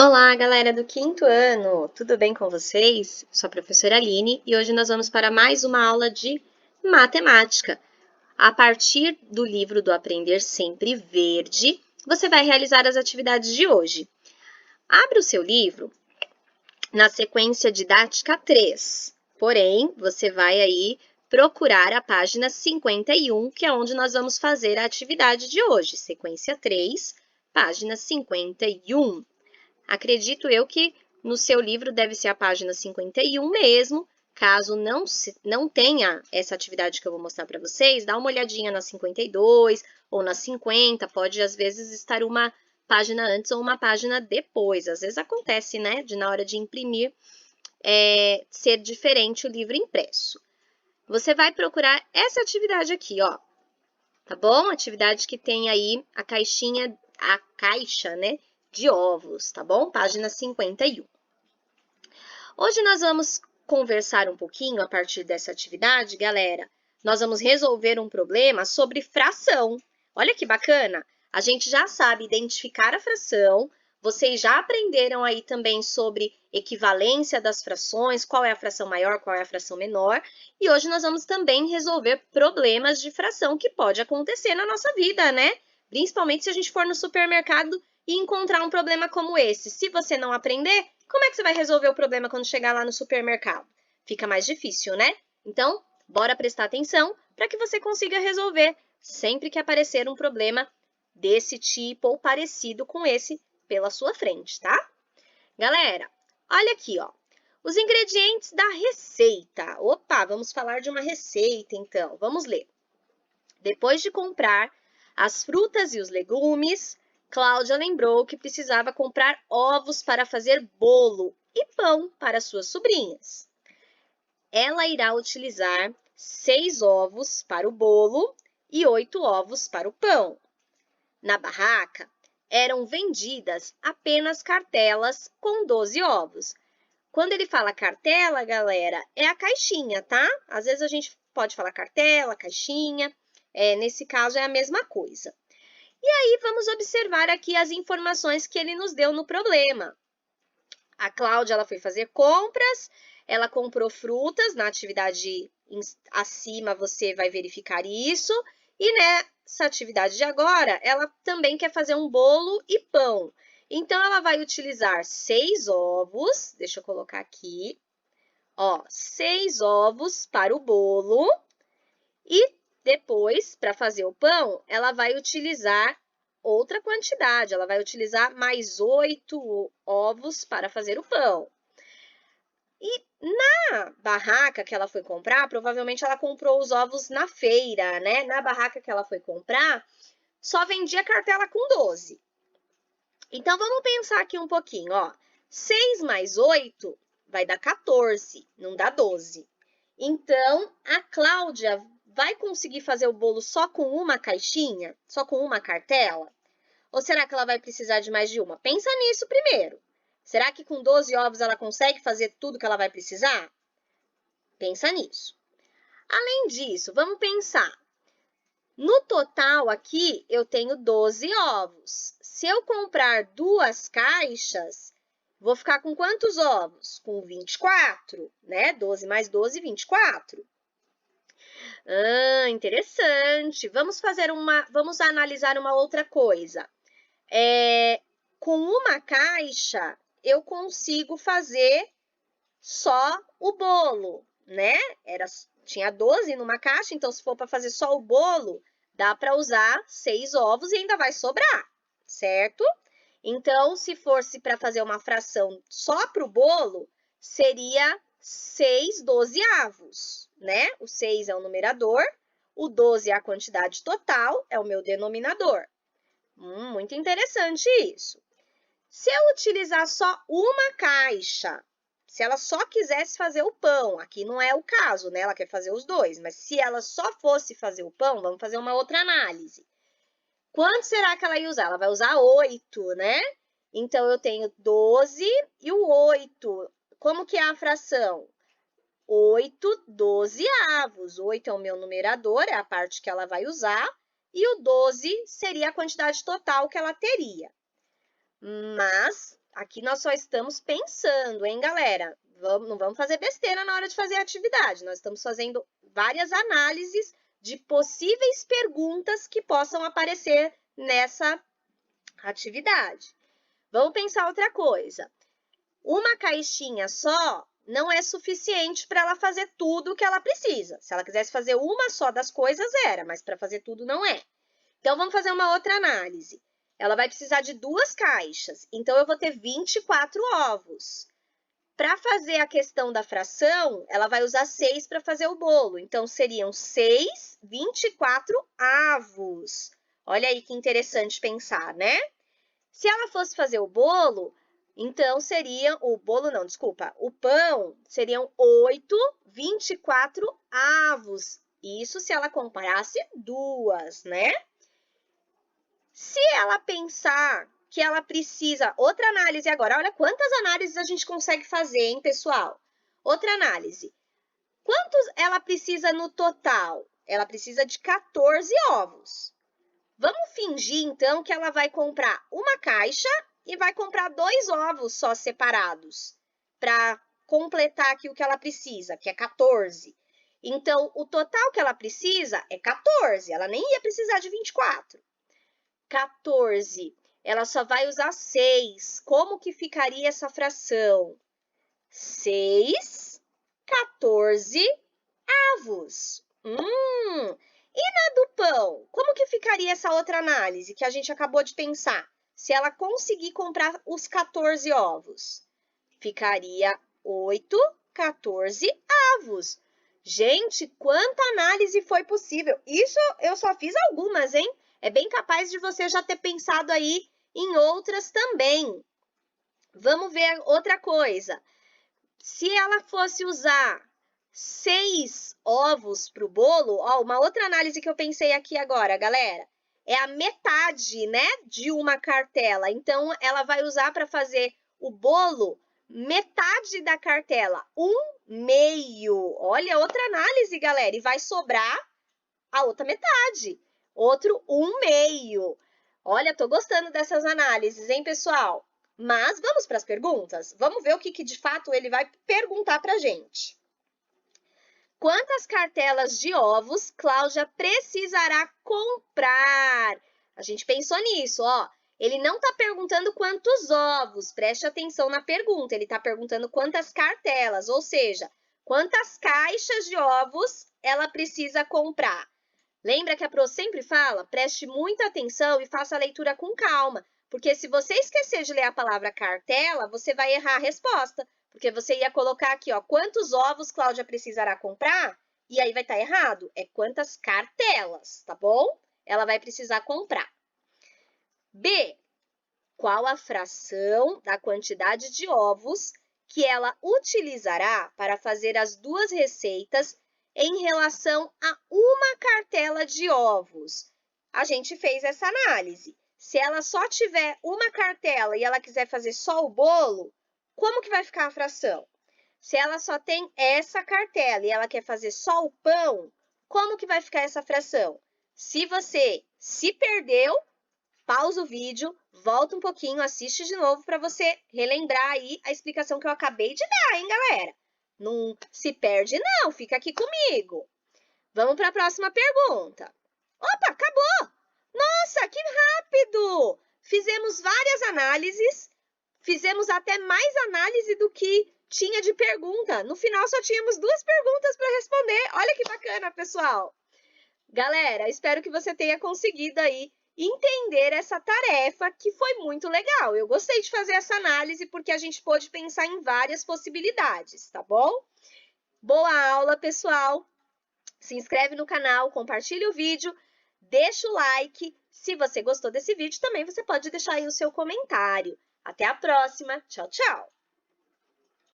Olá, galera do quinto ano! Tudo bem com vocês? Sou a professora Aline e hoje nós vamos para mais uma aula de matemática. A partir do livro do Aprender Sempre Verde, você vai realizar as atividades de hoje. Abre o seu livro na sequência didática 3, porém, você vai aí procurar a página 51, que é onde nós vamos fazer a atividade de hoje. Sequência 3, página 51. Acredito eu que no seu livro deve ser a página 51 mesmo. Caso não tenha essa atividade que eu vou mostrar para vocês, dá uma olhadinha na 52 ou na 50, pode às vezes estar uma página antes ou uma página depois. Às vezes acontece, né, de na hora de imprimir ser diferente o livro impresso. Você vai procurar essa atividade aqui, ó, tá bom? Atividade que tem aí a caixa, né, de ovos, tá bom? Página 51. Hoje nós vamos conversar um pouquinho a partir dessa atividade, galera. Nós vamos resolver um problema sobre fração. Olha que bacana! A gente já sabe identificar a fração, vocês já aprenderam aí também sobre equivalência das frações, qual é a fração maior, qual é a fração menor, e hoje nós vamos também resolver problemas de fração que pode acontecer na nossa vida, né? Principalmente se a gente for no supermercado e encontrar um problema como esse. Se você não aprender, como é que você vai resolver o problema quando chegar lá no supermercado? Fica mais difícil, né? Então, bora prestar atenção para que você consiga resolver sempre que aparecer um problema desse tipo ou parecido com esse pela sua frente, tá? Galera, olha aqui, ó. Os ingredientes da receita. Opa, vamos falar de uma receita, então. Vamos ler. Depois de comprar as frutas e os legumes, Cláudia lembrou que precisava comprar ovos para fazer bolo e pão para suas sobrinhas. Ela irá utilizar 6 ovos para o bolo e 8 ovos para o pão. Na barraca, eram vendidas apenas cartelas com 12 ovos. Quando ele fala cartela, galera, é a caixinha, tá? Às vezes a gente pode falar cartela, caixinha. Nesse caso, é a mesma coisa. E aí, vamos observar aqui as informações que ele nos deu no problema. A Cláudia, ela foi fazer compras, ela comprou frutas, na atividade acima você vai verificar isso, e nessa atividade de agora, ela também quer fazer um bolo e pão. Então, ela vai utilizar 6 ovos, deixa eu colocar aqui, ó, 6 ovos para o bolo, e depois, para fazer o pão, ela vai utilizar outra quantidade, ela vai utilizar mais 8 ovos para fazer o pão. E na barraca que ela foi comprar, provavelmente ela comprou os ovos na feira, né? Na barraca que ela foi comprar, só vendia cartela com 12. Então, vamos pensar aqui um pouquinho, ó. 6 mais 8 vai dar 14, não dá 12. Então, a Cláudia vai conseguir fazer o bolo só com uma caixinha? Só com uma cartela? Ou será que ela vai precisar de mais de uma? Pensa nisso primeiro. Será que com 12 ovos ela consegue fazer tudo que ela vai precisar? Pensa nisso. Além disso, vamos pensar. No total aqui, eu tenho 12 ovos. Se eu comprar 2 caixas, vou ficar com quantos ovos? Com 24, né? 12 mais 12, 24. Interessante. Vamos analisar uma outra coisa. Com uma caixa, eu consigo fazer só o bolo, né? Tinha 12 numa caixa, então se for para fazer só o bolo, dá para usar 6 ovos e ainda vai sobrar, certo? Então, se fosse para fazer uma fração só para o bolo, seria 6 dozeavos, né? O 6 é o numerador, o 12 é a quantidade total, é o meu denominador. Muito interessante isso. Se eu utilizar só uma caixa, se ela só quisesse fazer o pão, aqui não é o caso, né? Ela quer fazer os dois, mas se ela só fosse fazer o pão, vamos fazer uma outra análise. Quanto será que ela ia usar? Ela vai usar 8, né? Então, eu tenho 12 e o 8. Como que é a fração? 8 dozeavos. 8 é o meu numerador, é a parte que ela vai usar. E o 12 seria a quantidade total que ela teria. Mas, aqui nós só estamos pensando, hein, galera? Não vamos fazer besteira na hora de fazer a atividade. Nós estamos fazendo várias análises de possíveis perguntas que possam aparecer nessa atividade. Vamos pensar outra coisa. Uma caixinha só não é suficiente para ela fazer tudo o que ela precisa. Se ela quisesse fazer uma só das coisas, era, mas para fazer tudo não é. Então, vamos fazer uma outra análise. Ela vai precisar de 2 caixas, então eu vou ter 24 ovos. Para fazer a questão da fração, ela vai usar 6 para fazer o bolo. Então, seriam 6, 24 avos. Olha aí que interessante pensar, né? Se ela fosse fazer o bolo, então seria o pão seriam 8, 24 avos. Isso se ela comprasse 2, né? Se ela pensar que ela precisa... Outra análise agora. Olha quantas análises a gente consegue fazer, hein, pessoal? Outra análise. Quantos ela precisa no total? Ela precisa de 14 ovos. Vamos fingir, então, que ela vai comprar uma caixa e vai comprar 2 ovos só separados para completar aqui o que ela precisa, que é 14. Então, o total que ela precisa é 14. Ela nem ia precisar de 24. 14. Ela só vai usar 6. Como que ficaria essa fração? 6, 14 avos. E na do pão? Como que ficaria essa outra análise que a gente acabou de pensar? Se ela conseguir comprar os 14 ovos. Ficaria 8, 14 avos. Gente, quanta análise foi possível? Isso eu só fiz algumas, hein? É bem capaz de você já ter pensado aí em outras também. Vamos ver outra coisa. Se ela fosse usar 6 ovos para o bolo, ó, uma outra análise que eu pensei aqui agora, galera, é a metade, né, de uma cartela. Então, ela vai usar para fazer o bolo metade da cartela, 1/2. Olha, outra análise, galera, e vai sobrar a outra metade. Outro 1/2. Olha, tô gostando dessas análises, hein, pessoal? Mas vamos para as perguntas? Vamos ver o que de fato ele vai perguntar para a gente. Quantas cartelas de ovos Cláudia precisará comprar? A gente pensou nisso, ó. Ele não está perguntando quantos ovos, preste atenção na pergunta. Ele está perguntando quantas cartelas, ou seja, quantas caixas de ovos ela precisa comprar. Lembra que a Pro sempre fala? Preste muita atenção e faça a leitura com calma, porque se você esquecer de ler a palavra cartela, você vai errar a resposta, porque você ia colocar aqui, ó, quantos ovos Cláudia precisará comprar, e aí vai estar errado. É quantas cartelas, tá bom? Ela vai precisar comprar. B. Qual a fração da quantidade de ovos que ela utilizará para fazer as 2 receitas em relação a uma cartela de ovos? A gente fez essa análise. Se ela só tiver uma cartela e ela quiser fazer só o bolo, como que vai ficar a fração? Se ela só tem essa cartela e ela quer fazer só o pão, como que vai ficar essa fração? Se você se perdeu, pausa o vídeo, volta um pouquinho, assiste de novo para você relembrar aí a explicação que eu acabei de dar, hein, galera? Não se perde não, fica aqui comigo. Vamos para a próxima pergunta. Opa, acabou! Nossa, que rápido! Fizemos várias análises, fizemos até mais análise do que tinha de pergunta. No final só tínhamos 2 perguntas para responder. Olha que bacana, pessoal! Galera, espero que você tenha conseguido aí entender essa tarefa que foi muito legal. Eu gostei de fazer essa análise porque a gente pôde pensar em várias possibilidades, tá bom? Boa aula, pessoal! Se inscreve no canal, compartilha o vídeo, deixa o like. Se você gostou desse vídeo, também você pode deixar aí o seu comentário. Até a próxima. Tchau, tchau!